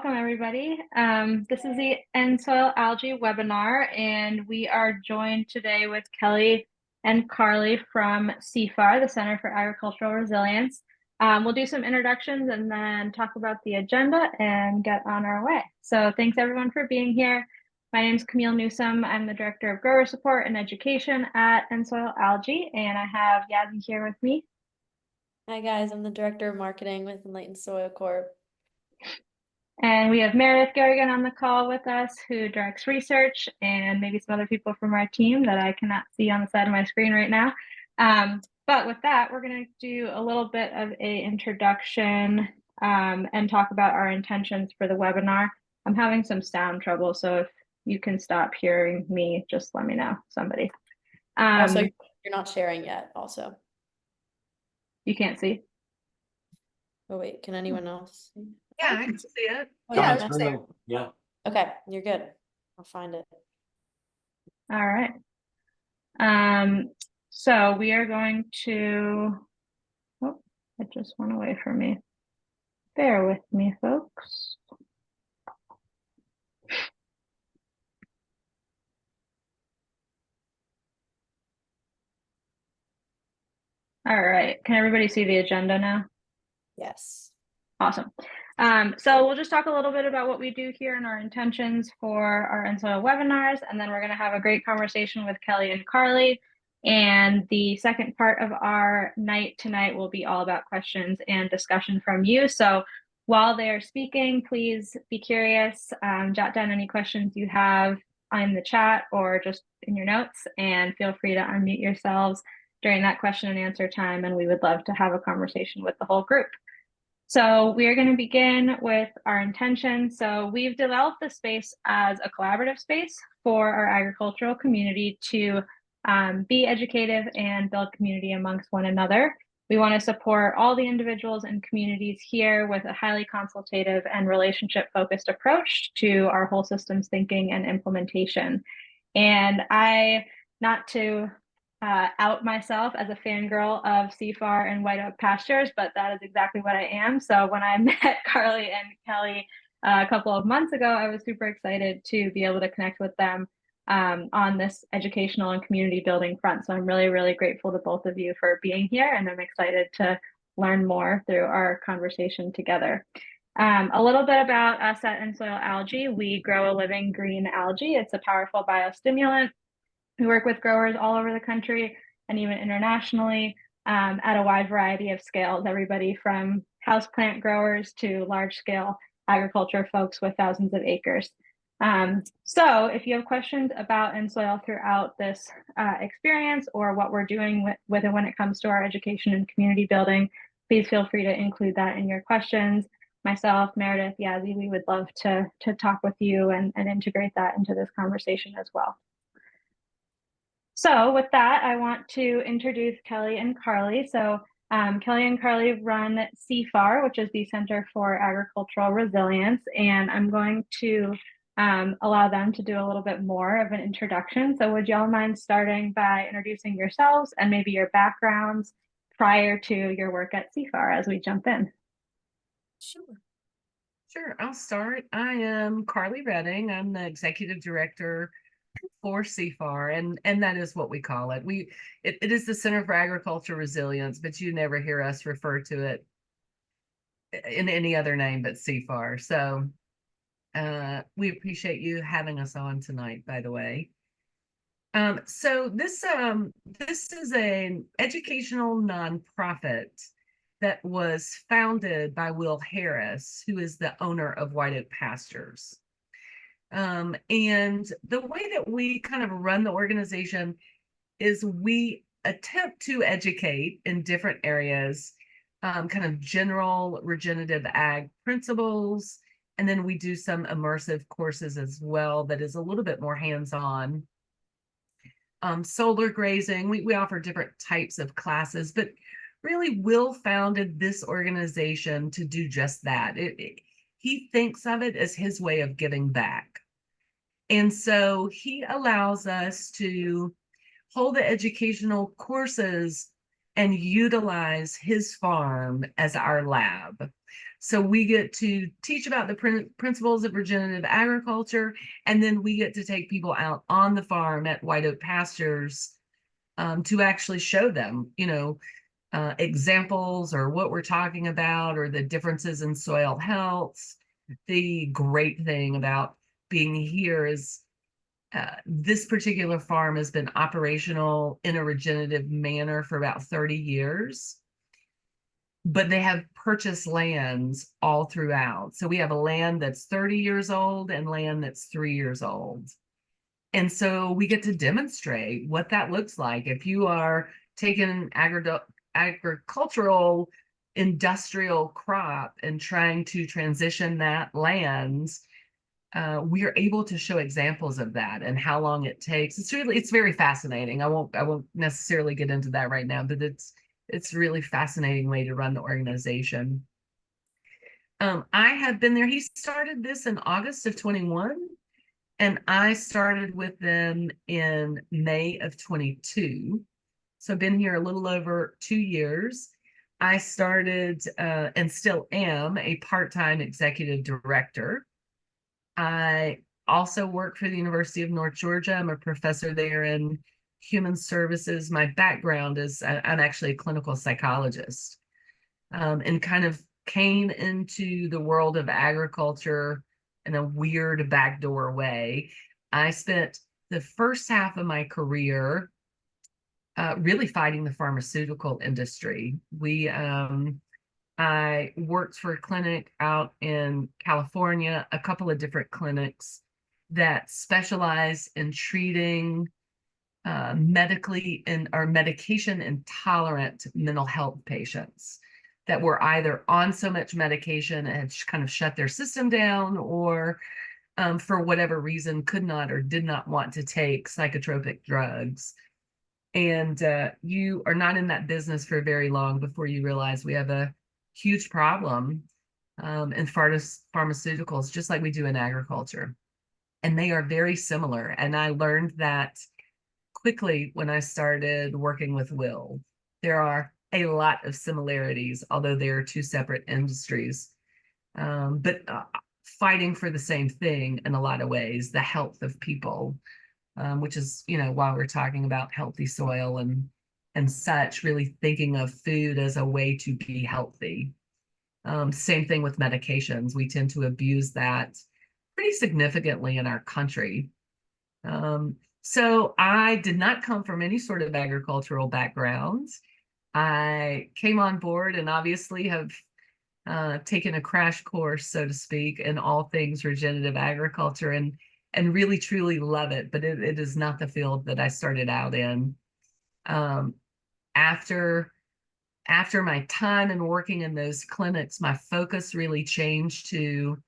welcome everybody. This is the Enlightened Soil Algae webinar, and we are joined today with Kelly and Carly from CFAR, the Center for Agricultural Resilience. We'll do some introductions and then talk about the agenda and get on our way. So thanks everyone for being here. My name is Camille Newsom. I'm the Director of Grower Support and Education at Enlightened Soil Algae, and I have Yazmeen here with me. Hi guys, I'm the Director of Marketing with Enlightened Soil Corp. And we have Meredith Garrigan on the call with us, who directs research, and maybe some other people from our team that I cannot see on the side of my screen right now. But with that, we're going to do a little bit of an introduction and talk about our intentions for the webinar. I'm having some sound trouble, so if you can stop hearing me, just let me know, somebody. Also, you're not sharing yet, also. You can't see? Oh wait, can anyone else see? Yeah, I can see it. Oh, yeah, that's there. Yeah. Okay, you're good. I'll find it. All right. So we are going to, oh, it just went away from me. Bear with me, folks. All right, can everybody see the agenda now? Yes. Awesome. So we'll just talk a little bit about what we do here and our intentions for our Enlightened Soil webinars, and then we're going to have a great conversation with Kelly and Carly. And the second part of our night tonight will be all about questions and discussion from you. So while they are speaking, please be curious, jot down any questions you have in the chat or just in your notes, and feel free to unmute yourselves during that question and answer time, and we would love to have a conversation with the whole group. So we are going to begin with our intention. So we've developed the space as a collaborative space for our agricultural community to be educative and build community amongst one another. We want to support all the individuals and communities here with a highly consultative and relationship-focused approach to our whole systems thinking and implementation. And not to out myself as a fangirl of CFAR and White Oak Pastures, but that is exactly what I am. So when I met Carly and Kelly a couple of months ago, I was super excited to be able to connect with them on this educational and community building front. So I'm really, really grateful to both of you for being here, and I'm excited to learn more through our conversation together. A little bit about us at Enlightened Soil Algae. We grow a living green algae. It's a powerful biostimulant. We work with growers all over the country and even internationally at a wide variety of scales, everybody from houseplant growers to large-scale agriculture folks with thousands of acres. So if you have questions about Enlightened Soil throughout this experience or what we're doing with it when it comes to our education and community building, please feel free to include that in your questions. Myself, Meredith, Yazzie, we would love to talk with you and integrate that into this conversation as well. So with that, I want to introduce Kelly and Carly. So Kelly and Carly run CFAR, which is the Center for Agricultural Resilience, and I'm going to allow them to do a little bit more of an introduction. So would y'all mind starting by introducing yourselves and maybe your backgrounds prior to your work at CFAR as we jump in? Sure, I'll start. I am Carly Redding. I'm the Executive Director for CFAR, and that is what we call it. It is the Center for Agricultural Resilience, but you never hear us refer to it in any other name but CFAR. So we appreciate you having us on tonight, by the way. So this is an educational nonprofit that was founded by Will Harris, who is the owner of White Oak Pastures. And the way that we kind of run the organization is we attempt to educate in different areas, kind of general regenerative ag principles, and then we do some immersive courses as well that is a little bit more hands-on. Solar grazing, we offer different types of classes, but really Will founded this organization to do just that. He thinks of it as his way of giving back. And so he allows us to hold the educational courses and utilize his farm as our lab. So we get to teach about the principles of regenerative agriculture, and then we get to take people out on the farm at White Oak Pastures to actually show them, examples or what we're talking about or the differences in soil health. The great thing about being here is this particular farm has been operational in a regenerative manner for about 30 years, but they have purchased lands all throughout. So we have a land that's 30 years old and land that's 3 years old. And so we get to demonstrate what that looks like. If you are taking agricultural industrial crop and trying to transition that land, we are able to show examples of that and how long it takes. It's very fascinating. I won't necessarily get into that right now, but it's a really fascinating way to run the organization. I have been there. He started this in August of 21, and I started with them in May of 22. So I've been here a little over 2 years. I started and still am a part-time executive director. I also work for the University of North Georgia. I'm a professor there in human services. My background is I'm actually a clinical psychologist, and kind of came into the world of agriculture in a weird backdoor way. I spent the first half of my career really fighting the pharmaceutical industry. I worked for a clinic out in California, a couple of different clinics that specialize in treating medically or medication intolerant mental health patients that were either on so much medication and kind of shut their system down, or for whatever reason could not or did not want to take psychotropic drugs. And you are not in that business for very long before you realize we have a huge problem in pharmaceuticals, just like we do in agriculture. And they are very similar. And I learned that quickly when I started working with Will. There are a lot of similarities, although they are two separate industries, but fighting for the same thing in a lot of ways, the health of people, which is, while we're talking about healthy soil and such, really thinking of food as a way to be healthy. Same thing with medications. We tend to abuse that pretty significantly in our country. So I did not come from any sort of agricultural background. I came on board and obviously have taken a crash course, so to speak, in all things regenerative agriculture and really truly love it, but it is not the field that I started out in. After my time and working in those clinics, my focus really changed to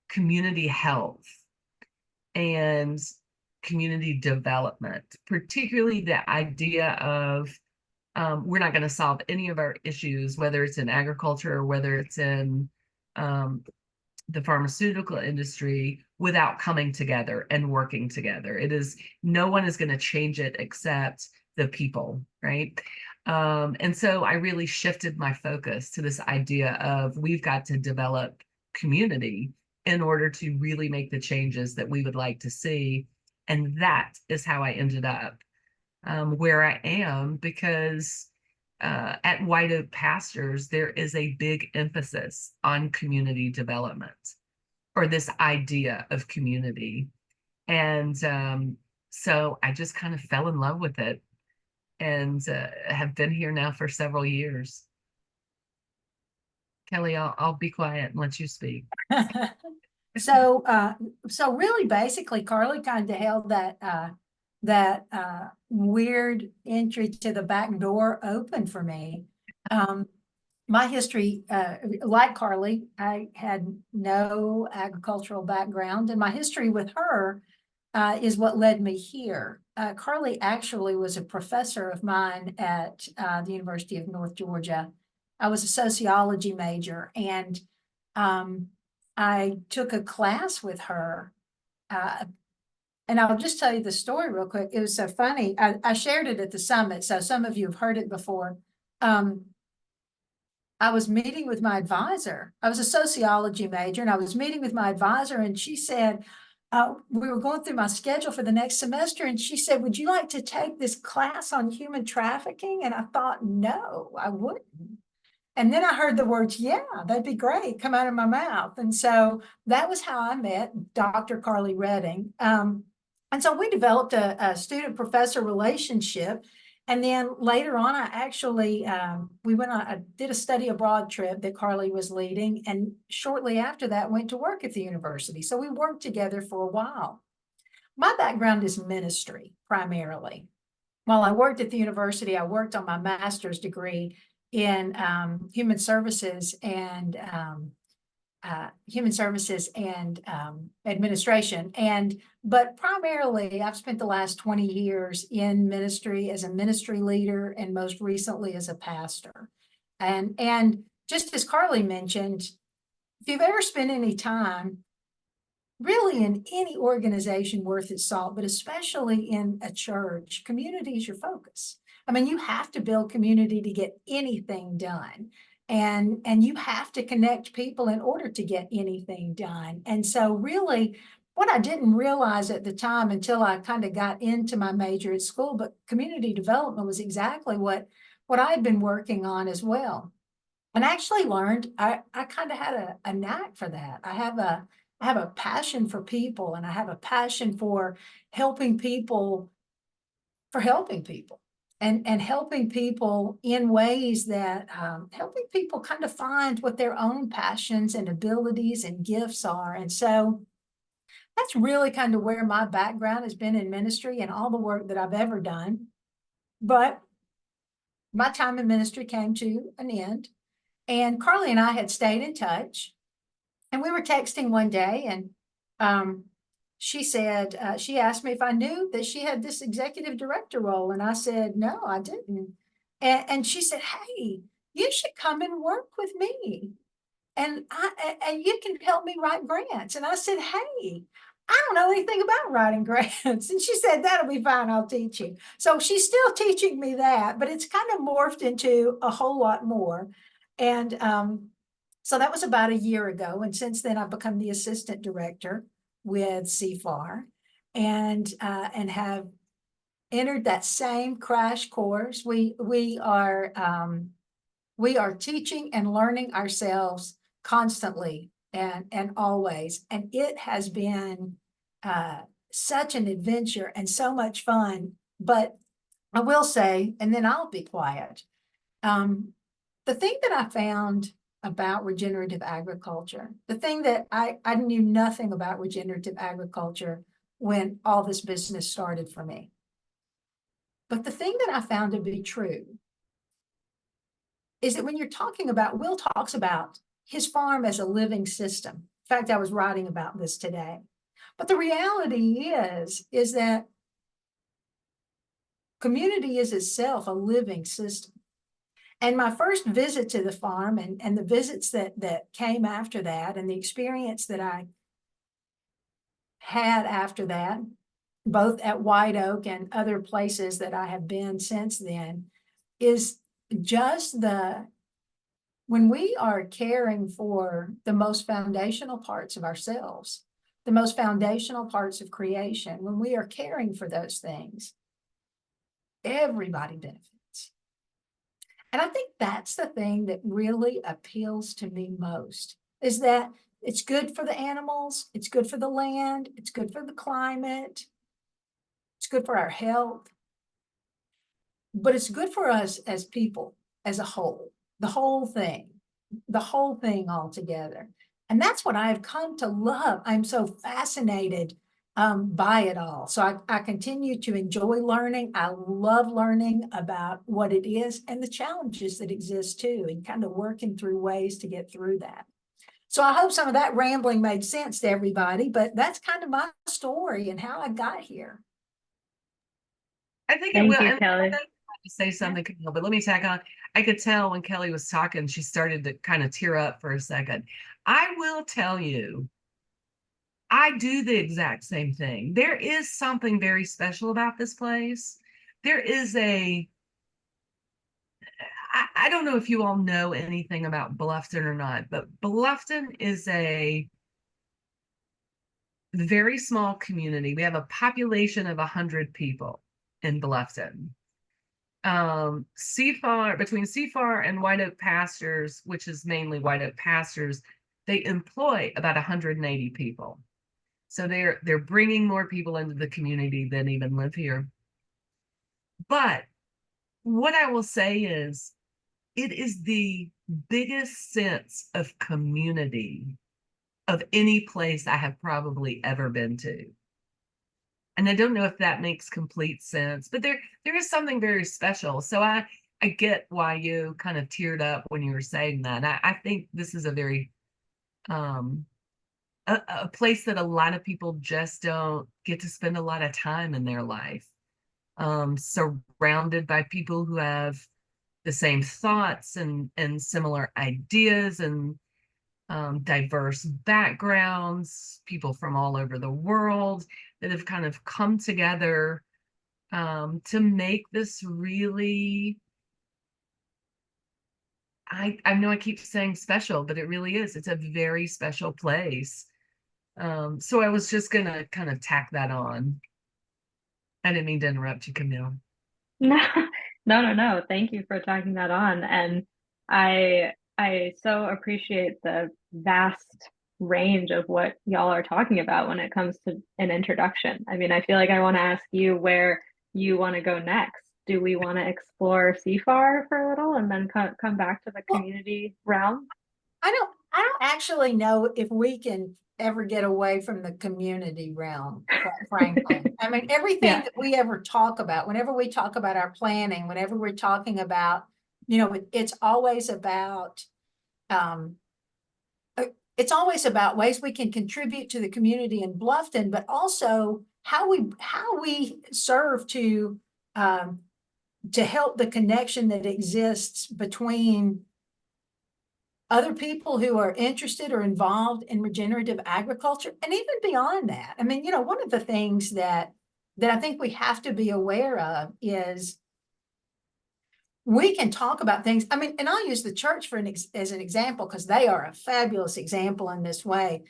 community health and community development, particularly the idea of we're not going to solve any of our issues, whether it's in agriculture or whether it's in the pharmaceutical industry, without coming together and working together. No one is going to change it except the people, right? And so I really shifted my focus to this idea of we've got to develop community in order to really make the changes that we would like to see. And that is how I ended up where I am, because at White Oak Pastures, there is a big emphasis on community development, or this idea of community. And so I just kind of fell in love with it and have been here now for several years. Kelly, I'll be quiet and let you speak. So really, basically, Carly kind of held that weird entry to the back door open for me. My history, like Carly, I had no agricultural background, and my history with her is what led me here. Carly actually was a professor of mine at the University of North Georgia. I was a sociology major, and I took a class with her. And I'll just tell you the story real quick. It was so funny. I shared it at the summit, so some of you have heard it before. I was meeting with my advisor. I was a sociology major, and I was meeting with my advisor, and she said, we were going through my schedule for the next semester, and she said, would you like to take this class on human trafficking? And I thought, no, I wouldn't. And then I heard the words, yeah, that'd be great, come out of my mouth. And so that was how I met Dr. Carly Redding. And so we developed a student-professor relationship. And then later on, I actually, I did a study abroad trip that Carly was leading. And shortly after that, went to work at the university. So we worked together for a while. My background is ministry primarily. While I worked at the university, I worked on my master's degree in human services and administration. But primarily, I've spent the last 20 years in ministry as a ministry leader, and most recently as a pastor. And just as Carly mentioned, if you've ever spent any time really in any organization worth its salt, but especially in a church, community is your focus. I mean, you have to build community to get anything done. And you have to connect people in order to get anything done. And so really, what I didn't realize at the time until I kind of got into my major at school, but community development was exactly what I had been working on as well. And I actually learned, I kind of had a knack for that. I have a passion for people, and I have a passion for helping people, and helping people in ways that helping people kind of find what their own passions and abilities and gifts are. And so that's really kind of where my background has been in ministry and all the work that I've ever done. But my time in ministry came to an end, and Carly and I had stayed in touch. And we were texting one day, and she said, she asked me if I knew that she had this executive director role. And I said, no, I didn't. And she said, hey, you should come and work with me. And you can help me write grants. And I said, hey, I don't know anything about writing grants. And she said, that'll be fine, I'll teach you. So she's still teaching me that, but it's kind of morphed into a whole lot more. And so that was about a year ago. And since then, I've become the assistant director with CFAR, and have entered that same crash course. We are teaching and learning ourselves constantly and always. And it has been such an adventure and so much fun. But I will say, and then I'll be quiet, the thing that I found about regenerative agriculture, the thing that I knew nothing about regenerative agriculture when all this business started for me. But the thing that I found to be true is that when you're talking about, Will talks about his farm as a living system. In fact, I was writing about this today. But the reality is that community is itself a living system. And my first visit to the farm, and the visits that came after that, and the experience that I had after that, both at White Oak and other places that I have been since then, is just when we are caring for the most foundational parts of ourselves, the most foundational parts of creation, when we are caring for those things, everybody benefits. And I think that's the thing that really appeals to me most, is that it's good for the animals, it's good for the land, it's good for the climate, it's good for our health, but it's good for us as people, as a whole, the whole thing altogether. And that's what I've come to love. I'm so fascinated by it all. So I continue to enjoy learning. I love learning about what it is and the challenges that exist too, and kind of working through ways to get through that. So I hope some of that rambling made sense to everybody, but that's kind of my story and how I got here. I think Thank it will. you, And Kelly. I to say something, Camille, but let me tag on. I could tell when Kelly was talking, she started to kind of tear up for a second. I will tell you, I do the exact same thing. There is something very special about this place. There is I don't know if you all know anything about Bluffton or not, but Bluffton is a very small community. We have a population of 100 people in Bluffton. CFAR, between CFAR and White Oak Pastures, which is mainly White Oak Pastures, they employ about 180 people. So they're bringing more people into the community than even live here. But what I will say is, it is the biggest sense of community of any place I have probably ever been to. And I don't know if that makes complete sense, but there is something very special. So I get why you kind of teared up when you were saying that. I think this is a very a place that a lot of people just don't get to spend a lot of time in their life. Surrounded by people who have the same thoughts and similar ideas and diverse backgrounds, people from all over the world that have kind of come together to make this really, I know I keep saying special, but it really is. It's a very special place. So I was just gonna kind of tack that on. I didn't mean to interrupt you, Camille. No, no. Thank you for tacking that on. And I so appreciate the vast range of what y'all are talking about when it comes to an introduction. I mean, I feel like I want to ask you where you want to go next. Do we want to explore CFAR for a little and then come back to the community realm? I don't actually know if we can ever get away from the community realm, quite frankly. I mean, everything Yeah. that we ever talk about, whenever we talk about our planning, whenever we're talking about, it's always about ways we can contribute to the community in Bluffton, but also how we serve to help the connection that exists between other people who are interested or involved in regenerative agriculture, and even beyond that. I mean, one of the things that I think we have to be aware of is we can talk about things. I mean, and I'll use the church as an example, because they are a fabulous example in this way.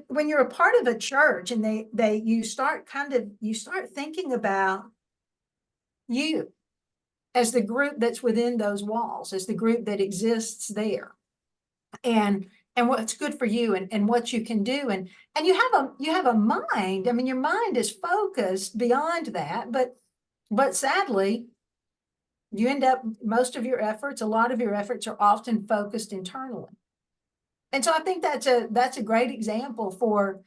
When you're a part of a church and you start thinking about you as the group that's within those walls, as the group that exists there, and what's good for you and what you can do, and you have a mind. I mean, your mind is focused beyond that, but sadly, you end up, a lot of your efforts are often focused internally. And so I think that's a great example for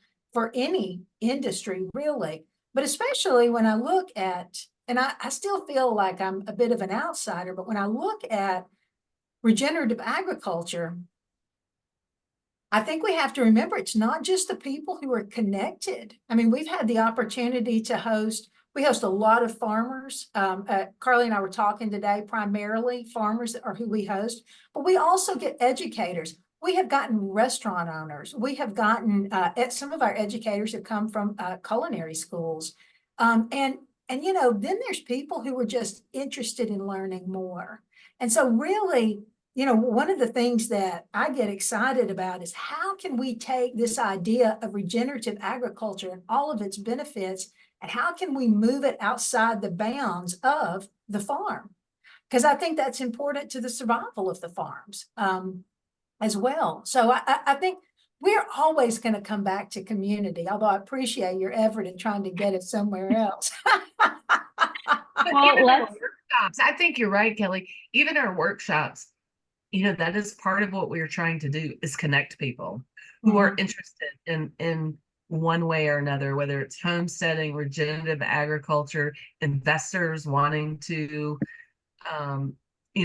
any industry, really, but especially when I look at, and I still feel like I'm a bit of an outsider, but when I look at regenerative agriculture, I think we have to remember it's not just the people who are connected. I mean, we've had the opportunity to host a lot of farmers. Carly and I were talking today, primarily farmers are who we host, but we also get educators. We have gotten restaurant owners. We have gotten, some of our educators have come from culinary schools. And then there's people who are just interested in learning more. And so really, one of the things that I get excited about is how can we take this idea of regenerative agriculture and all of its benefits, and how can we move it outside the bounds of the farm? Because I think that's important to the survival of the farms as well. So I think we're always going to come back to community, although I appreciate your effort in trying to get it somewhere else. Well, workshops, I think you're right, Kelly. Even our workshops, that is part of what we're trying to do, is connect people who are interested in one way or another, whether it's homesteading, regenerative agriculture, investors wanting to,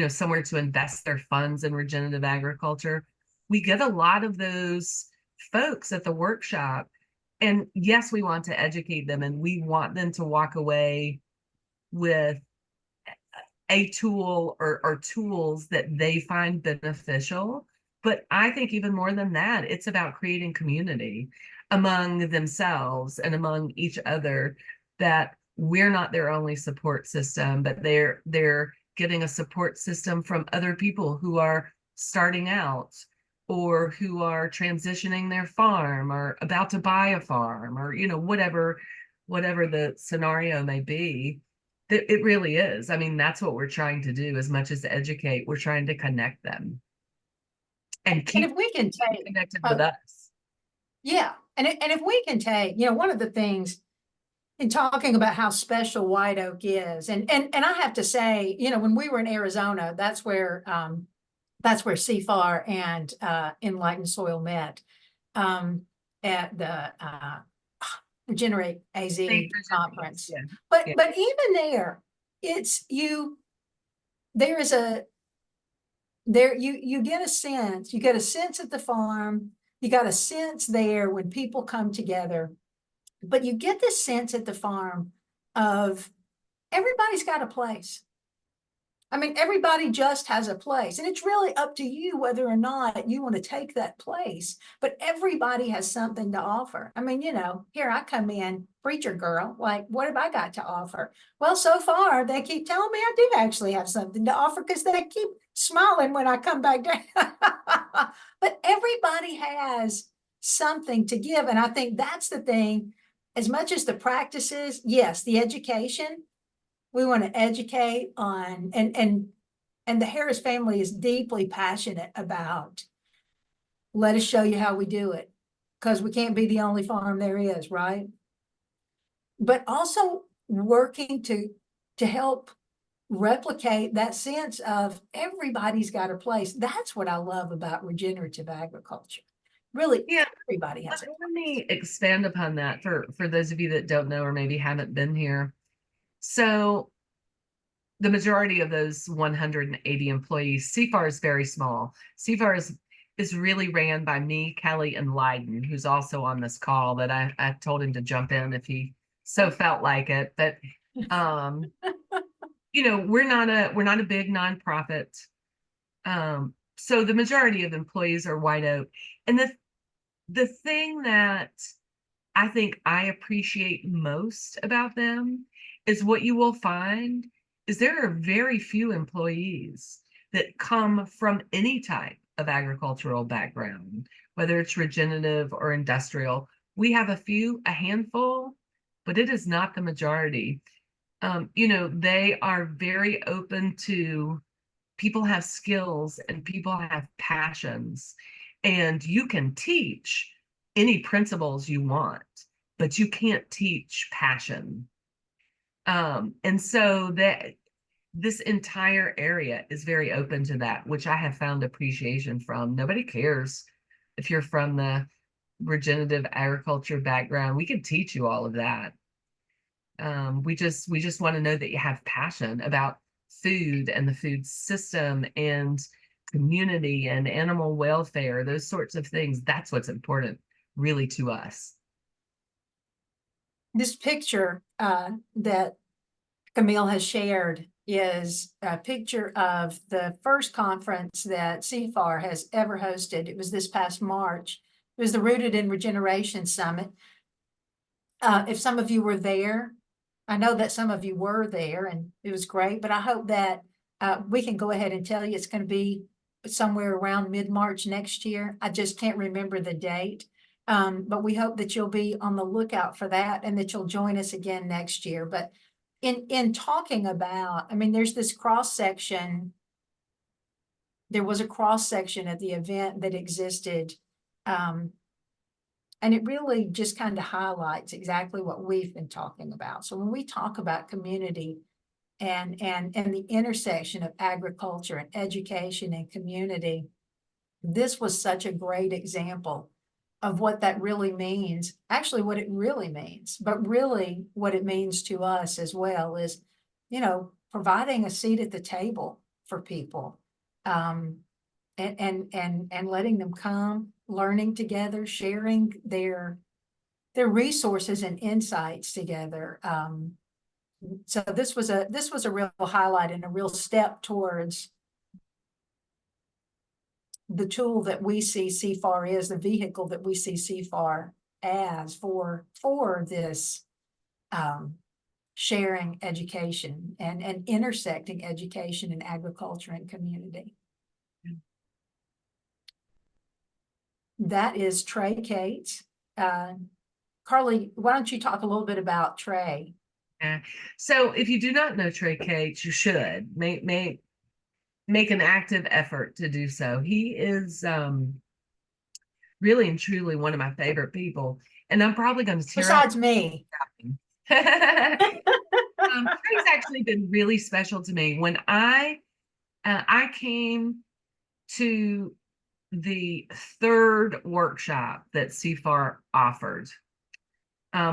somewhere to invest their funds in regenerative agriculture. We get a lot of those folks at the workshop, and yes, we want to educate them, and we want them to walk away with a tool or tools that they find beneficial. But I think even more than that, it's about creating community among themselves and among each other, that we're not their only support system, but they're getting a support system from other people who are starting out or who are transitioning their farm or about to buy a farm, or whatever the scenario may be. It really is. I mean, that's what we're trying to do. As much as educate, we're trying to connect them and And keep if we can take, connected with us. yeah, and if we can take, one of the things in talking about how special white oak is, and I have to say, when we were in Arizona, that's where CFAR and Enlightened Soil met at the Regenerate AZ conference. Yeah. But Yeah. but even there, it's there is you get a sense, at the farm, you got a sense there when people come together, but you get this sense at the farm of everybody's got a place. I mean, everybody just has a place, and it's really up to you whether or not you want to take that place, but everybody has something to offer. I mean, here I come in, preacher girl, like, what have I got to offer? Well, so far, they keep telling me I do actually have something to offer because they keep smiling when I come back down. But everybody has something to give, and I think that's the thing. As much as the practices, yes, the education, we want to educate on, and the Harris family is deeply passionate about, let us show you how we do it, because we can't be the only farm there is, right? But also working to help replicate that sense of everybody's got a place. That's what I love about regenerative agriculture. Really, Yeah, everybody has it. let me expand upon that for those of you that don't know or maybe haven't been here. So the majority of those 180 employees, CFAR is very small. CFAR is really ran by me, Kelly, and Leiden, who's also on this call, that I told him to jump in if he so felt like it. But we're not a big nonprofit. So the majority of employees are white oak. And the thing that I think I appreciate most about them is what you will find is there are very few employees that come from any type of agricultural background, whether it's regenerative or industrial. We have a handful, but it is not the majority. They are very open to people have skills and people have passions, and you can teach any principles you want, but you can't teach passion. And so this entire area is very open to that, which I have found appreciation from. Nobody cares if you're from the regenerative agriculture background. We can teach you all of that. We just want to know that you have passion about food and the food system and community and animal welfare, those sorts of things. That's what's important really to us. This picture that Camille has shared is a picture of the first conference that CFAR has ever hosted. It was this past March. It was the Rooted in Regeneration Summit. If some of you were there, I know that some of you were there, and it was great, but I hope that we can go ahead and tell you it's going to be somewhere around mid-March next year. I just can't remember the date. But we hope that you'll be on the lookout for that and that you'll join us again next year. But in talking about, I mean, there's this cross-section. There was a cross-section at the event that existed. And it really just kind of highlights exactly what we've been talking about. So when we talk about community and the intersection of agriculture and education and community, this was such a great example of what that really means, actually what it really means, but really what it means to us as well is, providing a seat at the table for people, and letting them come, learning together, sharing their resources and insights together. So this was a real highlight and a real step towards the tool that we see CFAR is, the vehicle that we see CFAR as for this sharing education and intersecting education and agriculture and community. That is Trey Kate. Carly, why don't you talk a little bit about Trey? Yeah. So if you do not know Trey Cates, you should make an active effort to do so. He is really and truly one of my favorite people, and I'm probably going to tear Besides up. me. Trey's actually been really special to me. When I came to the third workshop that CFAR offered,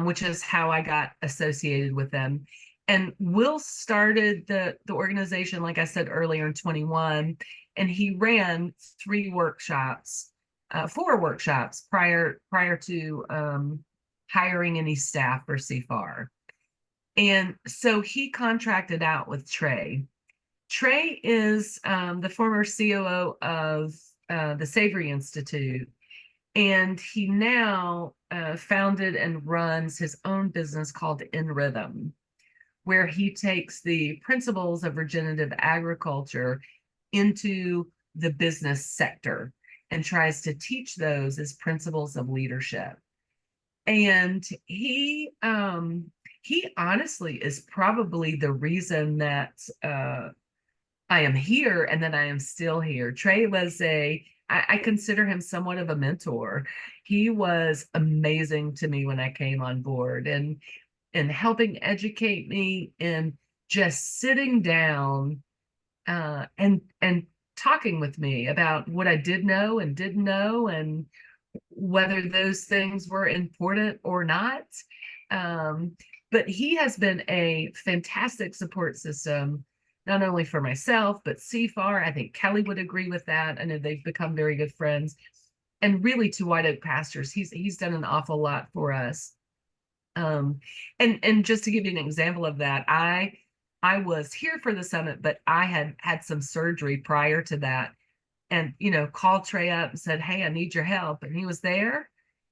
which is how I got associated with them. And Will started the organization, like I said earlier, in 21, and he ran 4 workshops prior to hiring any staff for CFAR. And so he contracted out with Trey. Trey is the former COO of the Savory Institute, and he now founded and runs his own business called In Rhythm, where he takes the principles of regenerative agriculture into the business sector and tries to teach those as principles of leadership. And he honestly is probably the reason that I am here and that I am still here. Trey was I consider him somewhat of a mentor. He was amazing to me when I came on board, and helping educate me, and just sitting down and talking with me about what I did know and didn't know, and whether those things were important or not. But he has been a fantastic support system, not only for myself, but CFAR. I think Kelly would agree with that. I know they've become very good friends. And really to White Oak Pastures, he's done an awful lot for us. And just to give you an example of that, I was here for the summit, but I had some surgery prior to that, and called Trey up and said, "Hey, I need your help," and he was there.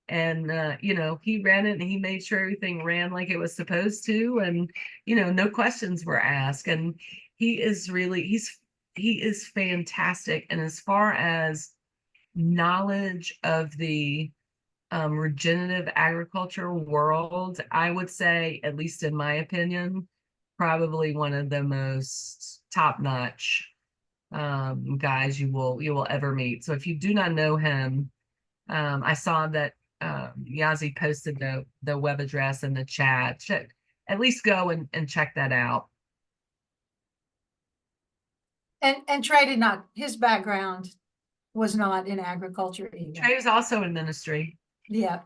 And he ran it, and he made sure everything ran like it was supposed to, and no questions were asked. And he is fantastic. And as far as knowledge of the regenerative agriculture world, I would say, at least in my opinion, probably one of the most top-notch guys you will ever meet. So if you do not know him, I saw that Yazi posted the web address in the chat. At least go and check that out. And Trey did not, his background was not in agriculture either. Trey was also in ministry. Yeah.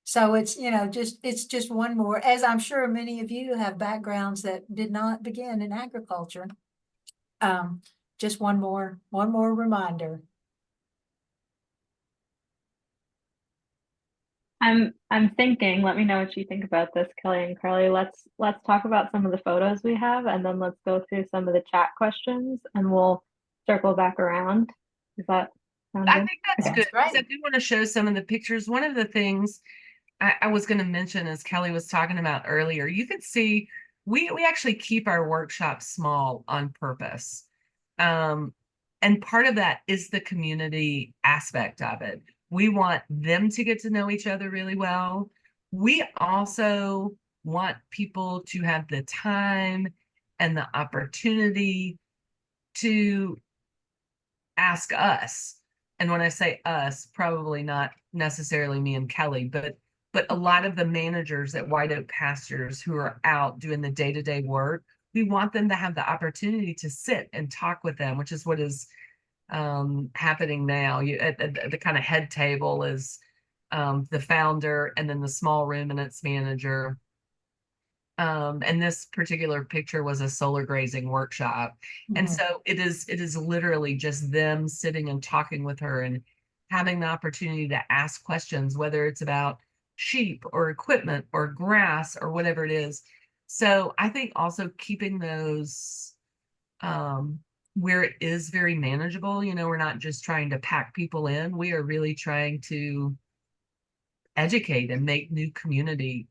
So it's, it's just one more, as I'm sure many of you have backgrounds that did not begin in agriculture. Just one more reminder. I'm thinking, let me know what you think about this, Kelly and Carly. Let's talk about some of the photos we have, and then let's go through some of the chat questions, and we'll circle back around. Is that sound good? I think that's Okay. good. Because I do want to show some of the pictures. One of the things I was going to mention, as Kelly was talking about earlier, you could see we actually keep our workshops small on purpose. And part of that is the community aspect of it. We want them to get to know each other really well. We also want people to have the time and the opportunity to ask us. And when I say us, probably not necessarily me and Kelly, but a lot of the managers at White Oak Pastures who are out doing the day-to-day work, we want them to have the opportunity to sit and talk with them, which is what is happening now. At the kind of head table is the founder, and then the small room and its manager. And this particular picture was a solar grazing workshop. And so it is literally just them sitting and talking with her and having the opportunity to ask questions, whether it's about sheep or equipment or grass or whatever it is. So I think also keeping those where it is very manageable. We're not just trying to pack people in. We are really trying to educate and make new community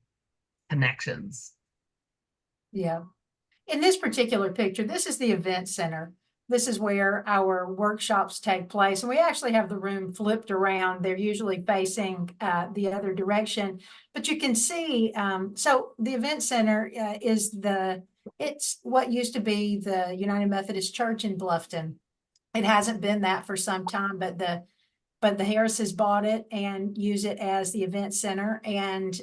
connections. Yeah. In this particular picture, this is the event center. This is where our workshops take place. And we actually have the room flipped around. They're usually facing the other direction. But you can see, so the event center it's what used to be the United Methodist Church in Bluffton. It hasn't been that for some time, but the Harrises bought it and use it as the event center. And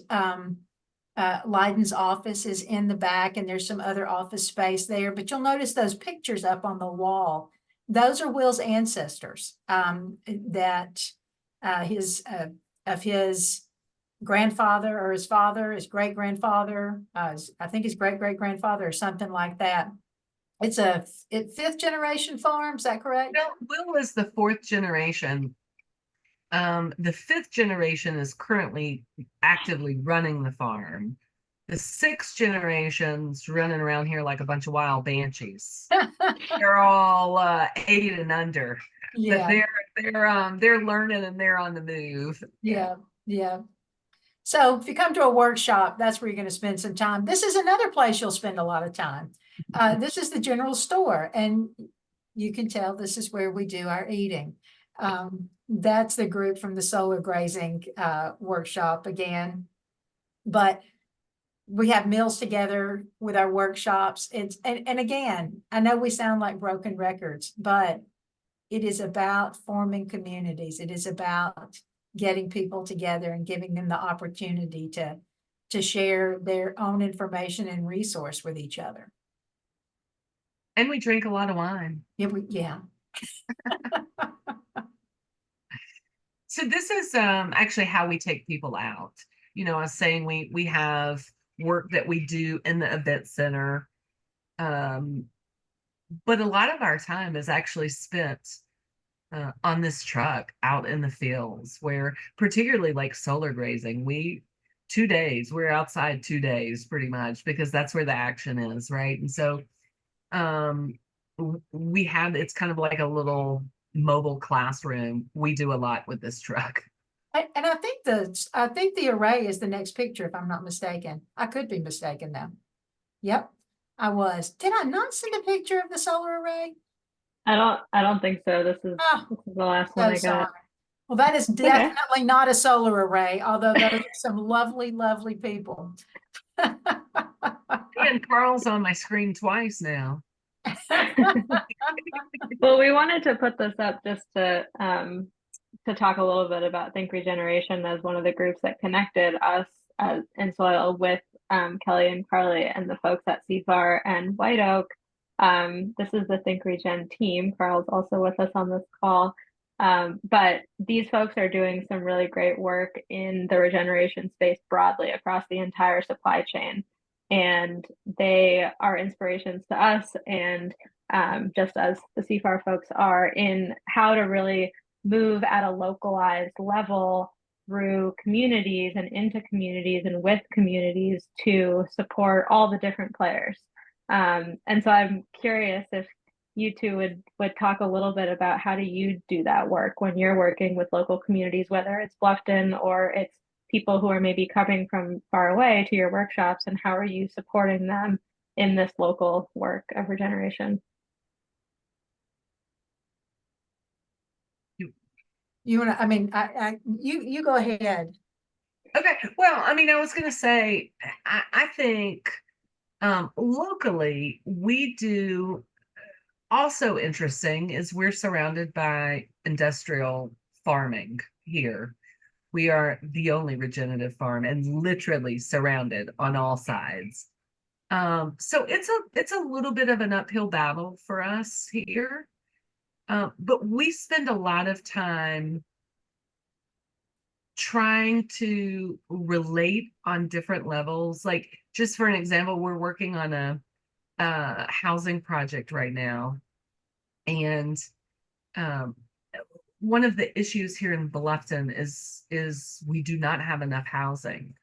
Leiden's office is in the back, and there's some other office space there. But you'll notice those pictures up on the wall. Those are Will's ancestors. That of his grandfather or his father, his great grandfather. I think his great great grandfather or something like that. It's a fifth generation farm. Is that correct? No, Will is the fourth generation. The fifth generation is currently actively running the farm. The sixth generation's running around here like a bunch of wild banshees. They're all 80 and under. Yeah. But they're learning and they're on the move. Yeah. So if you come to a workshop, that's where you're going to spend some time. This is another place you'll spend a lot of time. This is the general store, and you can tell this is where we do our eating. That's the group from the solar grazing workshop again. But we have meals together with our workshops. And again, I know we sound like broken records, but it is about forming communities. It is about getting people together and giving them the opportunity to share their own information and resource with each other. And we drink a lot of wine. Yeah. So this is actually how we take people out. You know, I was saying we have work that we do in the event center. But a lot of our time is actually spent on this truck out in the fields, where particularly like solar grazing, 2 days, we're outside 2 days pretty much, because that's where the action is, right? And so it's kind of like a little mobile classroom. We do a lot with this truck. And I think the array is the next picture, if I'm not mistaken. I could be mistaken though. Yep, I was. Did I not send a picture of the solar array? I don't think so. This is the last one I got. Sorry. Well, that is definitely not a solar array, although those are some lovely, lovely people. And Carl's on my screen twice now. Well, we wanted to put this up just to talk a little bit about Think Regeneration as one of the groups that connected us in soil with Kelly and Carly and the folks at CFAR and White Oak. This is the Think Regen team. Carl's also with us on this call. But these folks are doing some really great work in the regeneration space broadly across the entire supply chain. And they are inspirations to us, and just as the CFAR folks are, in how to really move at a localized level through communities and into communities and with communities to support all the different players. And so I'm curious if you two would talk a little bit about how do you do that work when you're working with local communities, whether it's Bluffton or it's people who are maybe coming from far away to your workshops, and how are you supporting them in this local work of regeneration? You want to, I mean, you go ahead. Okay. Well, I mean, I was going to say, I think locally we do. Also interesting is we're surrounded by industrial farming here. We are the only regenerative farm and literally surrounded on all sides. So it's a little bit of an uphill battle for us here. But we spend a lot of time trying to relate on different levels. Like, just for an example, we're working on a housing project right now. And one of the issues here in Bluffton is we do not have enough housing.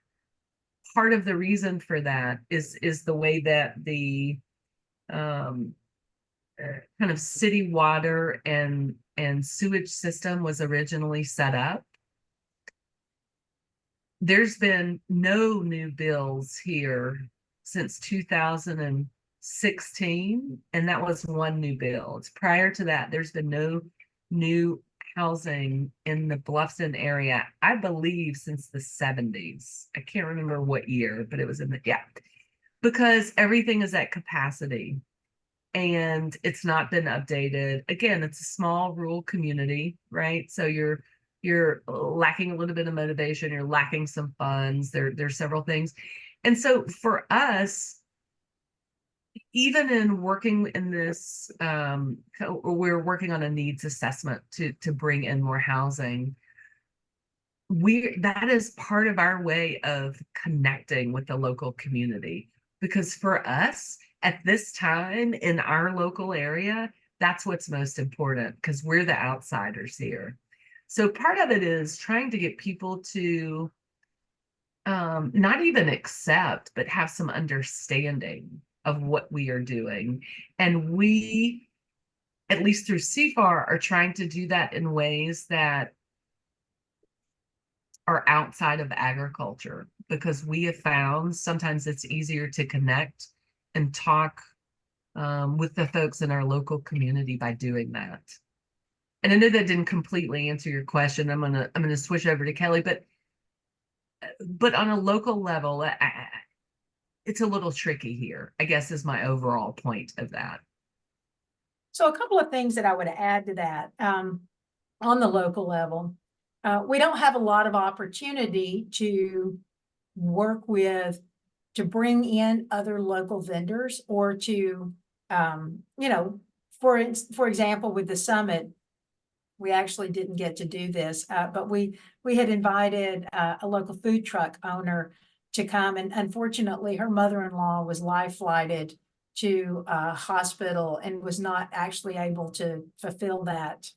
Part of the reason for that is the way that the kind of city water and sewage system was originally set up. There's been no new bills here since 2016, and that was one new build. Prior to that, there's been no new housing in the Bluffton area, I believe, since the 70s. I can't remember what year, but it was in the, yeah, because everything is at capacity and it's not been updated. Again, it's a small rural community, right? So you're lacking a little bit of motivation, you're lacking some funds, there's several things. And so for us, even in working in this, we're working on a needs assessment to bring in more housing. That is part of our way of connecting with the local community, because for us at this time in our local area, that's what's most important, because we're the outsiders here. So part of it is trying to get people to not even accept, but have some understanding of what we are doing. And we, at least through CFAR, are trying to do that in ways that are outside of agriculture, because we have found sometimes it's easier to connect and talk with the folks in our local community by doing that. And I know that didn't completely answer your question. I'm gonna switch over to Kelly, but on a local level, it's a little tricky here, I guess, is my overall point of that. So a couple of things that I would add to that, on the local level, we don't have a lot of opportunity to work with, to bring in other local vendors, or to, you know, for example, with the summit, we actually didn't get to do this, but we had invited a local food truck owner to come, and unfortunately her mother-in-law was life flighted to a hospital and was not actually able to fulfill that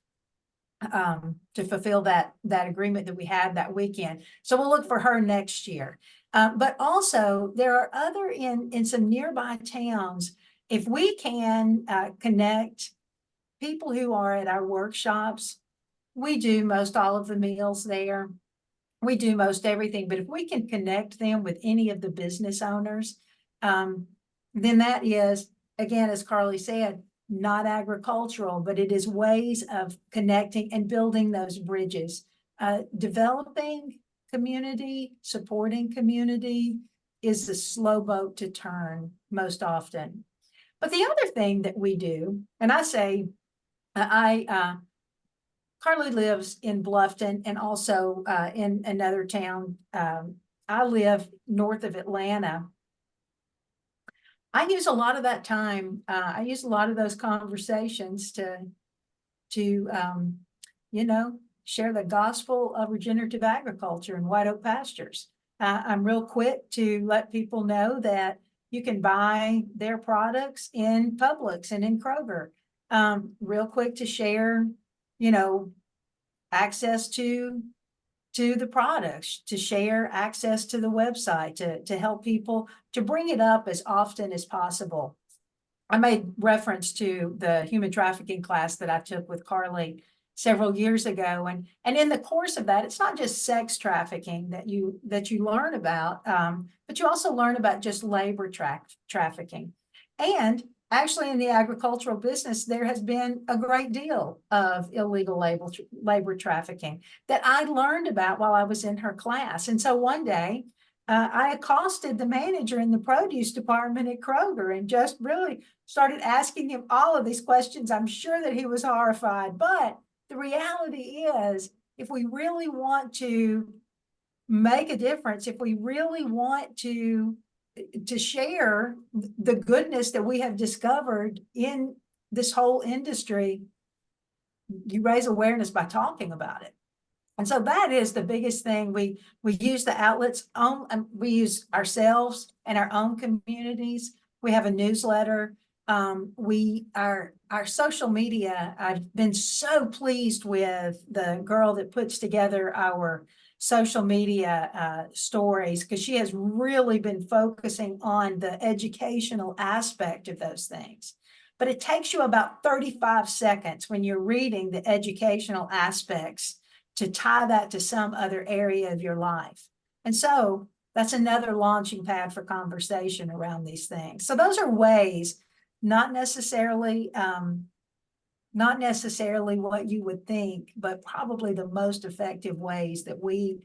that agreement that we had that weekend. So we'll look for her next year. But also there are other in some nearby towns, if we can connect people who are at our workshops. We do most all of the meals there. We do most everything, but if we can connect them with any of the business owners, then that is, again, as Carly said, not agricultural, but it is ways of connecting and building those bridges. Developing community, supporting community is the slow boat to turn most often. But the other thing that we do, and I say, Carly lives in Bluffton and also in another town. I live north of Atlanta. I use a lot of that time. I use a lot of those conversations to you know, share the gospel of regenerative agriculture and white oak pastures. I'm real quick to let people know that you can buy their products in Publix and in Kroger. Real quick to share, you know, access to the products, to share access to the website, to help people, to bring it up as often as possible. I made reference to the human trafficking class that I took with Carly several years ago. And in the course of that, it's not just sex trafficking that you learn about, but you also learn about just labor trafficking. And actually in the agricultural business, there has been a great deal of illegal labor trafficking that I learned about while I was in her class. And so one day, I accosted the manager in the produce department at Kroger and just really started asking him all of these questions. I'm sure that he was horrified, but the reality is, if we really want to make a difference, if we really want to share the goodness that we have discovered in this whole industry, you raise awareness by talking about it. And so that is the biggest thing. We use the outlets we use ourselves and our own communities. We have a newsletter. Our social media, I've been so pleased with the girl that puts together our social media stories, because she has really been focusing on the educational aspect of those things. But it takes you about 35 seconds when you're reading the educational aspects to tie that to some other area of your life. And so that's another launching pad for conversation around these things. So those are ways, not necessarily what you would think, but probably the most effective ways that we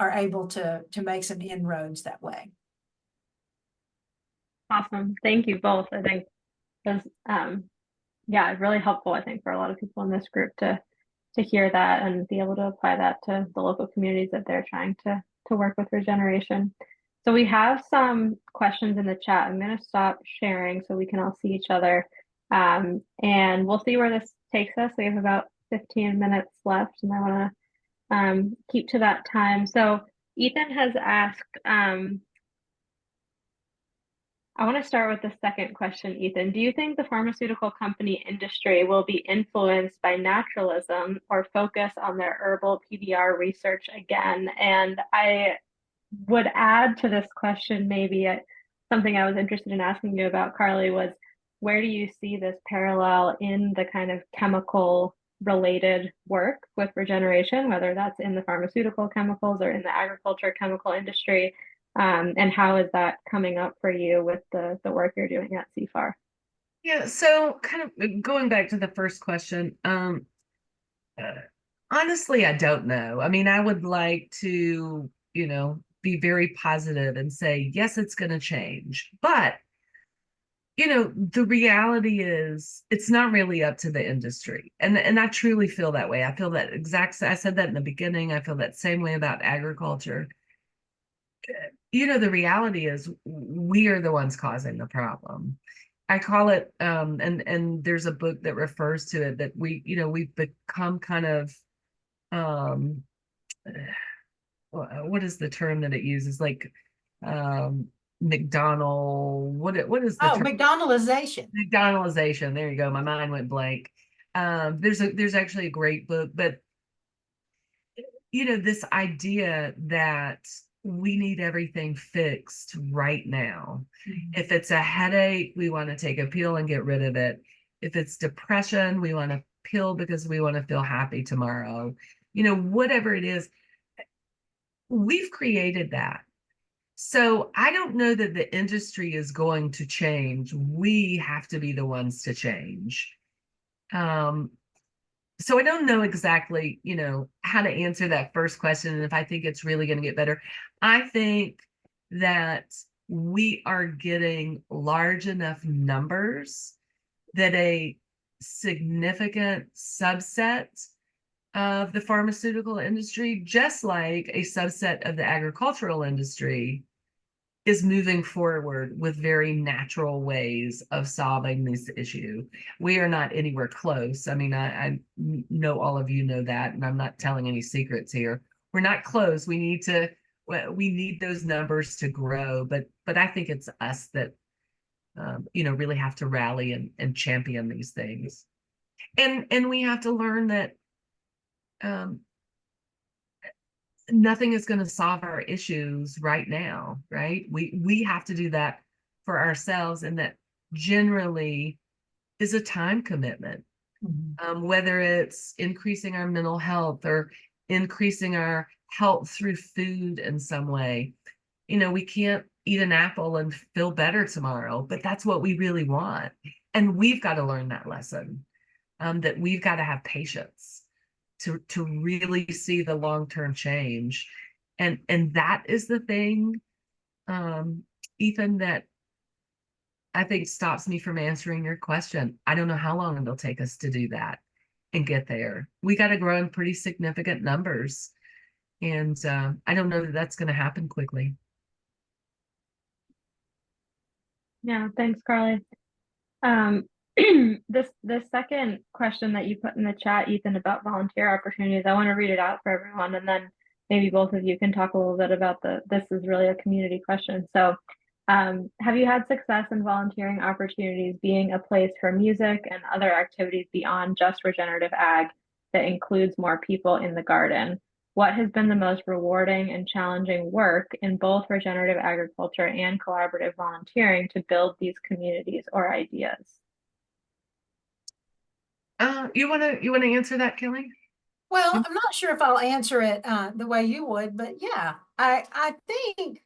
are able to make some inroads that way. Awesome. Thank you both. I think that's yeah, really helpful, I think, for a lot of people in this group to hear that and be able to apply that to the local communities that they're trying to work with regeneration. So we have some questions in the chat. I'm going to stop sharing so we can all see each other. And we'll see where this takes us. We have about 15 minutes left, and I want to keep to that time. So Ethan has asked, I want to start with the second question, Ethan. Do you think the pharmaceutical company industry will be influenced by naturalism or focus on their herbal PBR research again? And I would add to this question, maybe something I was interested in asking you about, Carly, was where do you see this parallel in the kind of chemical related work with regeneration, whether that's in the pharmaceutical chemicals or in the agriculture chemical industry? And how is that coming up for you with the work you're doing at CFAR? Yeah, so kind of going back to the first question, honestly, I don't know. I mean, I would like to, be very positive and say, yes, it's going to change. But, the reality is it's not really up to the industry. And I truly feel that way. I feel that I said that in the beginning. I feel that same way about agriculture. The reality is we are the ones causing the problem. I call it, and there's a book that refers to it, that we've become kind of, what is the term that it uses? Like, McDonald, what is the term? McDonaldization. McDonaldization. There you go. My mind went blank. There's actually a great book, but this idea that we need everything fixed right now. Mm-hmm. If it's a headache, we want to take a pill and get rid of it. If it's depression, we want a pill because we want to feel happy tomorrow. Whatever it is, we've created that. So I don't know that the industry is going to change. We have to be the ones to change. So I don't know exactly, how to answer that first question and if I think it's really going to get better. I think that we are getting large enough numbers that a significant subset of the pharmaceutical industry, just like a subset of the agricultural industry, is moving forward with very natural ways of solving this issue. We are not anywhere close. I mean, I know all of you know that, and I'm not telling any secrets here. We're not close. We need those numbers to grow, but I think it's us that really have to rally and champion these things. And we have to learn that nothing is going to solve our issues right now, right? We have to do that for ourselves, and that generally is a time commitment. Mm-hmm. Whether it's increasing our mental health or increasing our health through food in some way. We can't eat an apple and feel better tomorrow, but that's what we really want. And we've got to learn that lesson, that we've got to have patience to really see the long-term change. And that is the thing, Ethan, that I think stops me from answering your question. I don't know how long it'll take us to do that and get there. We got to grow in pretty significant numbers. And I don't know that that's going to happen quickly. Yeah, thanks, Carly. This second question that you put in the chat, Ethan, about volunteer opportunities, I want to read it out for everyone, and then maybe both of you can talk a little bit about this is really a community question. So have you had success in volunteering opportunities being a place for music and other activities beyond just regenerative ag that includes more people in the garden? What has been the most rewarding and challenging work in both regenerative agriculture and collaborative volunteering to build these communities or ideas? You want to answer that, Kelly? Well, I'm not sure if I'll answer it the way you would, but yeah, I think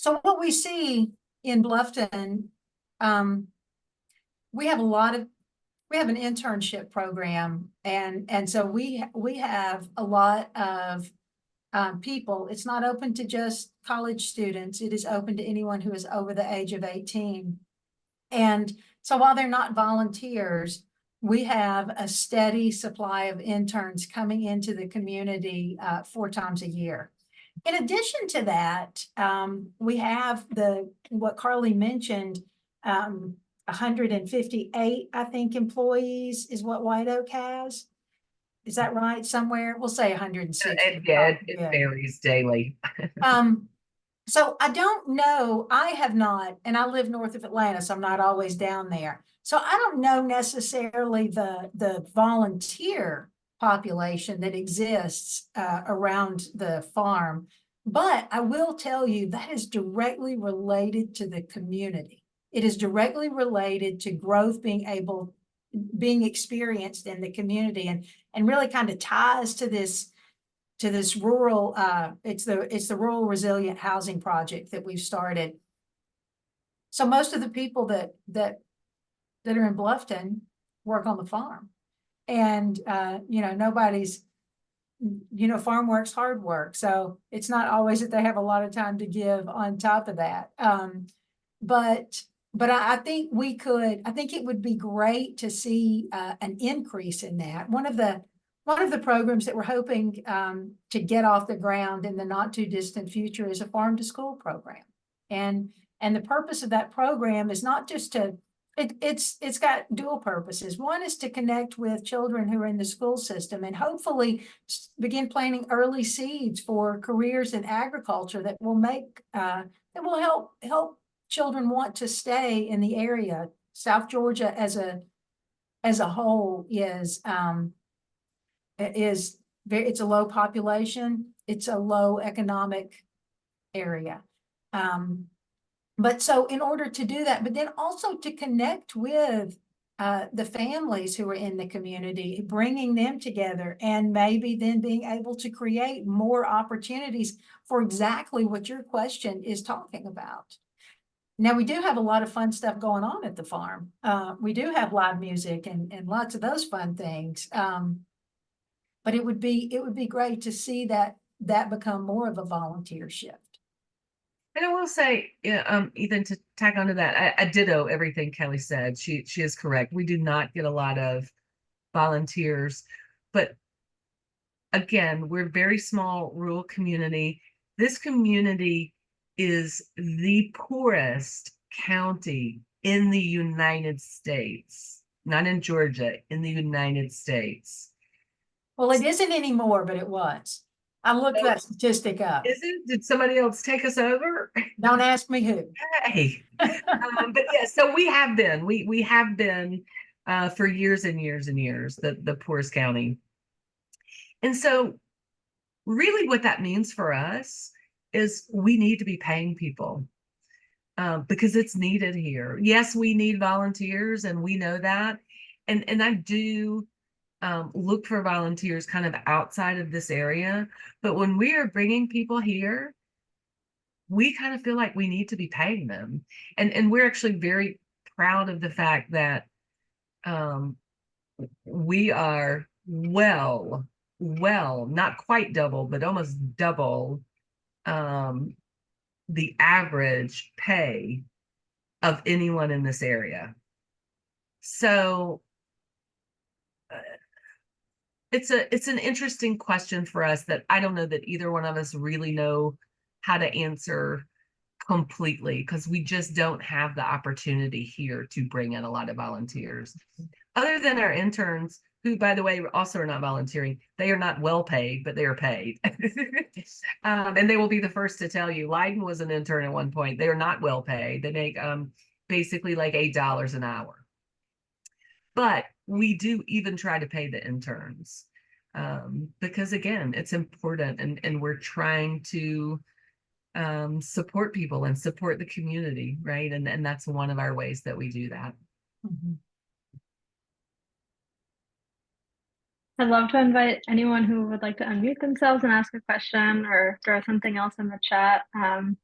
So what we see in Bluffton, we have an internship program, and so we have a lot of people. It's not open to just college students. It is open to anyone who is over the age of 18. And so while they're not volunteers, we have a steady supply of interns coming into the community 4 times a year. In addition to that, we have what Carly mentioned, 158, I think, employees is what White Oak has. Is that right? Somewhere, we'll say 160. It varies daily. So I don't know, I have not, and I live north of Atlanta, so I'm not always down there. So I don't know necessarily the volunteer population that exists around the farm, but I will tell you that is directly related to the community. It is directly related to growth being experienced in the community, and really kind of ties to this rural, it's the rural resilient housing project that we've started. So most of the people that are in Bluffton work on the farm, and nobody's, farm work's hard work, so it's not always that they have a lot of time to give on top of that. But I think it would be great to see an increase in that. One of the programs that we're hoping to get off the ground in the not too distant future is a farm to school program. And the purpose of that program is not just it's got dual purposes. One is to connect with children who are in the school system and hopefully begin planting early seeds for careers in agriculture that will help children want to stay in the area. South Georgia as a whole is it's a low population, it's a low economic area. But so in order to do that, but then also to connect with the families who are in the community, bringing them together, and maybe then being able to create more opportunities for exactly what your question is talking about. Now, we do have a lot of fun stuff going on at the farm. We do have live music and lots of those fun things. But it would be great to see that become more of a volunteer shift. And I will say, Ethan, to tag onto that, I ditto everything Kelly said. She is correct. We do not get a lot of volunteers, but again, we're a very small rural community. This community is the poorest county in the United States, not in Georgia, in the United States. Well, it isn't anymore, but it was. I looked that statistic up. Is it? Did somebody else take us over? Don't ask me who. Hey. But yeah, so we have been for years and years and years, the poorest county. And so really what that means for us is we need to be paying people because it's needed here. Yes, we need volunteers, and we know that. And I do look for volunteers kind of outside of this area. But when we are bringing people here, we kind of feel like we need to be paying them. And we're actually very proud of the fact that we are well, not quite double, but almost double the average pay of anyone in this area. So it's an interesting question for us that I don't know that either one of us really know how to answer completely, because we just don't have the opportunity here to bring in a lot of volunteers. Other than our interns, who, by the way, also are not volunteering. They are not well paid, but they are paid. And they will be the first to tell you. Leiden was an intern at one point. They are not well paid. They make basically like $8 an hour. But we do even try to pay the interns because, again, it's important, and we're trying to support people and support the community, right? And that's one of our ways that we do that. Mm-hmm. I'd love to invite anyone who would like to unmute themselves and ask a question or throw something else in the chat.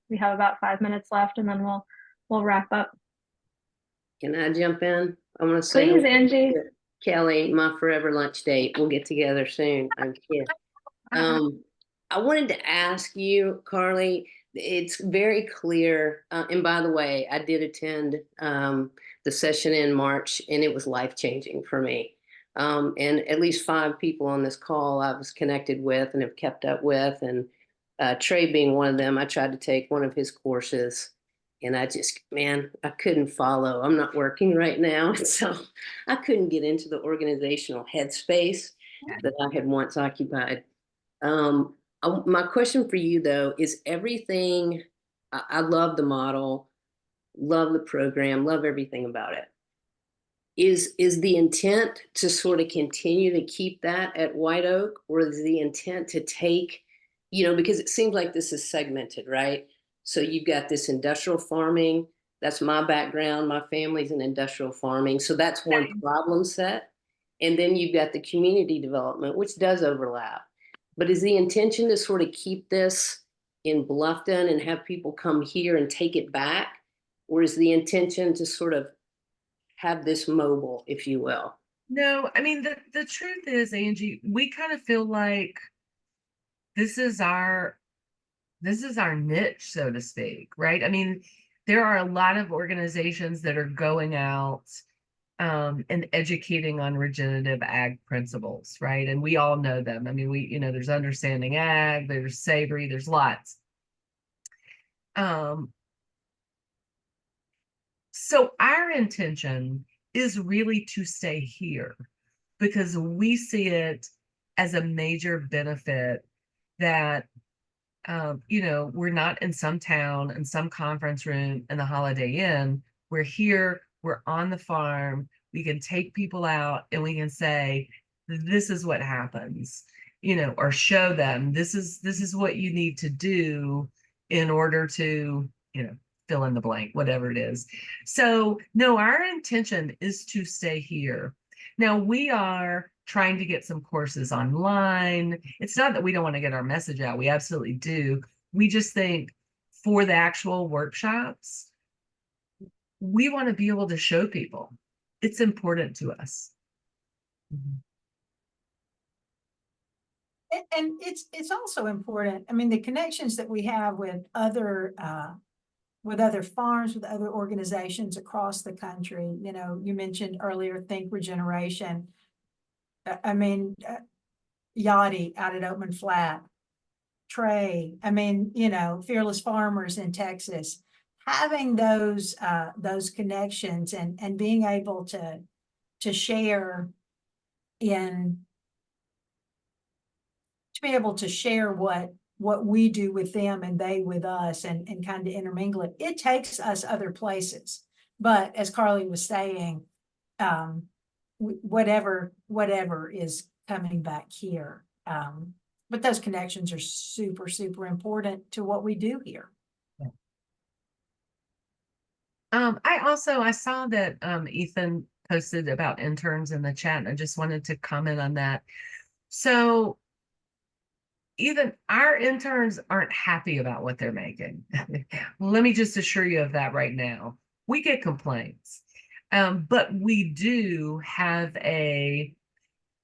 We have about 5 minutes left, and then we'll wrap up. Can I jump in? I want to say, Please, Angie. Kelly, my forever lunch date. We'll get together soon. I'm kidding. I wanted to ask you, Carly, it's very clear. And by the way, I did attend the session in March, and it was life-changing for me. And at least 5 people on this call I was connected with and have kept up with. And Trey being one of them, I tried to take one of his courses. And I just, man, I couldn't follow. I'm not working right now. So I couldn't get into the organizational headspace that I had once occupied. My question for you, though, is everything, I love the model, love the program, love everything about it. Is the intent to sort of continue to keep that at White Oak, or is the intent to take, because it seems like this is segmented, right? So you've got this industrial farming. That's my background. My family's in industrial farming. So that's one problem set. And then you've got the community development, which does overlap. But is the intention to sort of keep this in Bluffton and have people come here and take it back? Or is the intention to sort of have this mobile, if you will? No, I mean, the truth is, Angie, we kind of feel like this is our niche, so to speak, right? I mean, there are a lot of organizations that are going out and educating on regenerative ag principles, right? And we all know them. I mean, there's Understanding Ag, there's Savory, there's lots. So our intention is really to stay here because we see it as a major benefit that we're not in some town and some conference room in the Holiday Inn. We're here, we're on the farm, we can take people out and we can say, this is what happens, or show them this is what you need to do in order to, fill in the blank, whatever it is. So no, our intention is to stay here. Now we are trying to get some courses online. It's not that we don't want to get our message out. We absolutely do. We just think for the actual workshops, we want to be able to show people. It's important to us. And it's also important. I mean, the connections that we have with other farms, with other organizations across the country. You mentioned earlier, Think Regeneration. I mean, Yachty out at Oatman Flat, Trey, Fearless Farmers in Texas, having those connections and being able to share what we do with them and they with us and kind of intermingle it. It takes us other places. But as Carly was saying, whatever is coming back here. But those connections are super, super important to what we do here. I saw that Ethan posted about interns in the chat, and I just wanted to comment on that. So even our interns aren't happy about what they're making. Let me just assure you of that right now. We get complaints, but we do have a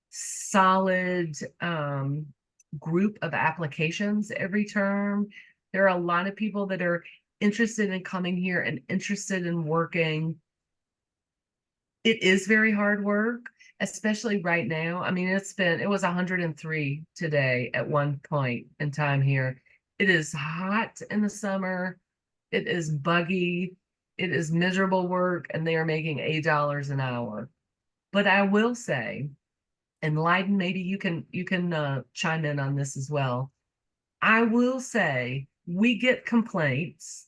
solid group of applications every term. There are a lot of people that are interested in coming here and interested in working. It is very hard work, especially right now. I mean, it was 103 today at one point in time here. It is hot in the summer. It is buggy. It is miserable work, and they are making $8 an hour. But I will say, and Leiden, maybe you can chime in on this as well. I will say we get complaints,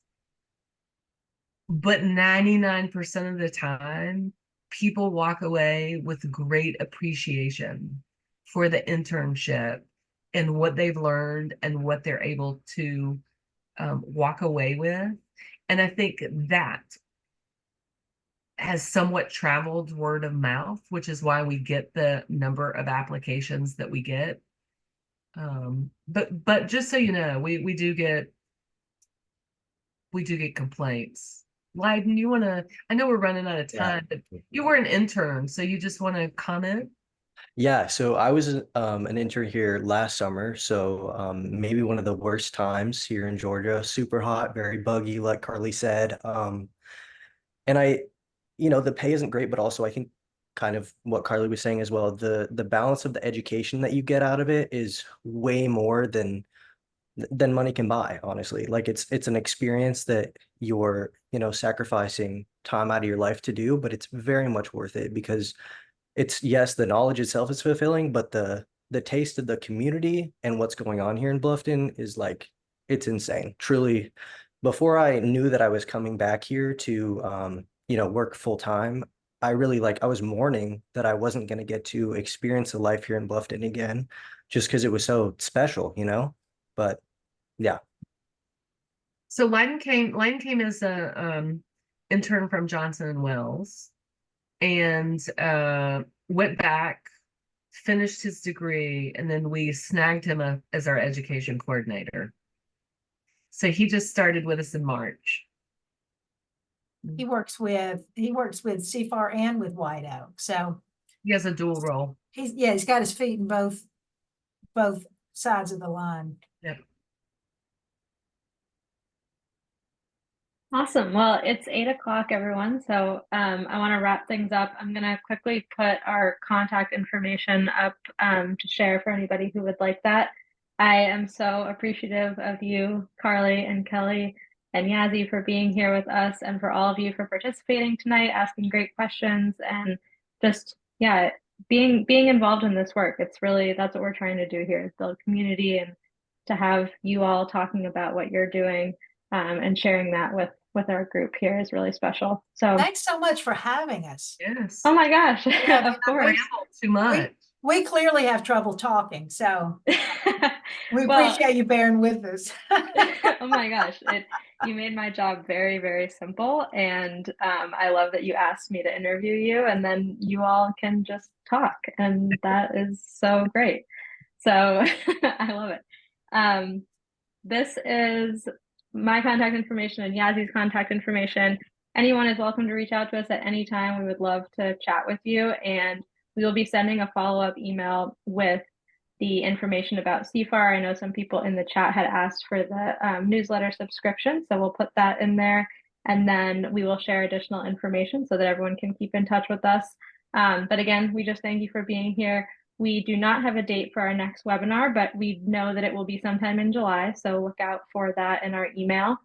but 99% of the time, people walk away with great appreciation for the internship and what they've learned and what they're able to walk away with. And I think that has somewhat traveled word of mouth, which is why we get the number of applications that we get. But just so you know, we do get complaints. Leiden, you want to? I know we're running out of time, but you were an intern, so you just want to comment? Yeah, so I was an intern here last summer, so maybe one of the worst times here in Georgia. Super hot, very buggy, like Carly said. And the pay isn't great, but also I think kind of what Carly was saying as well, the balance of the education that you get out of it is way more than money can buy, honestly. Like it's an experience that you're, sacrificing time out of your life to do, but it's very much worth it because it's, yes, the knowledge itself is fulfilling, but the taste of the community and what's going on here in Bluffton is like, it's insane. Truly, before I knew that I was coming back here to work full time, I was mourning that I wasn't going to get to experience the life here in Bluffton again, just because it was so special. But yeah. So Leiden came as a intern from Johnson and Wells, and went back, finished his degree, and then we snagged him as our education coordinator. So he just started with us in March. He works with CFAR and with White Oak. So He has a dual role. he's got his feet in both sides of the line. Yep. Awesome. Well, it's 8 o'clock, everyone. So I want to wrap things up. I'm going to quickly put our contact information up to share for anybody who would like that. I am so appreciative of you, Carly and Kelly and Yazzie, for being here with us, and for all of you for participating tonight, asking great questions, and just, yeah, being involved in this work. It's really, that's what we're trying to do here, is build community, and to have you all talking about what you're doing and sharing that with our group here is really special. So Thanks so much for having us. Yes. oh my gosh, Yeah, of course. Too much. We clearly have trouble talking, so we Well, appreciate you bearing with us. oh my gosh, you made my job very, very simple, and I love that you asked me to interview you, and then you all can just talk, and that is so great. So I love it. This is my contact information and Yazzie's contact information. Anyone is welcome to reach out to us at any time. We would love to chat with you, and we will be sending a follow-up email with the information about CFAR. I know some people in the chat had asked for the newsletter subscription, so we'll put that in there, and then we will share additional information so that everyone can keep in touch with us. But again, we just thank you for being here. We do not have a date for our next webinar, but we know that it will be sometime in July, so look out for that in our email,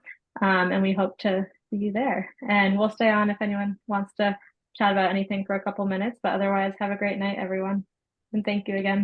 and we hope to see you there. And we'll stay on if anyone wants to chat about anything for a couple minutes, but otherwise, have a great night, everyone, and thank you again.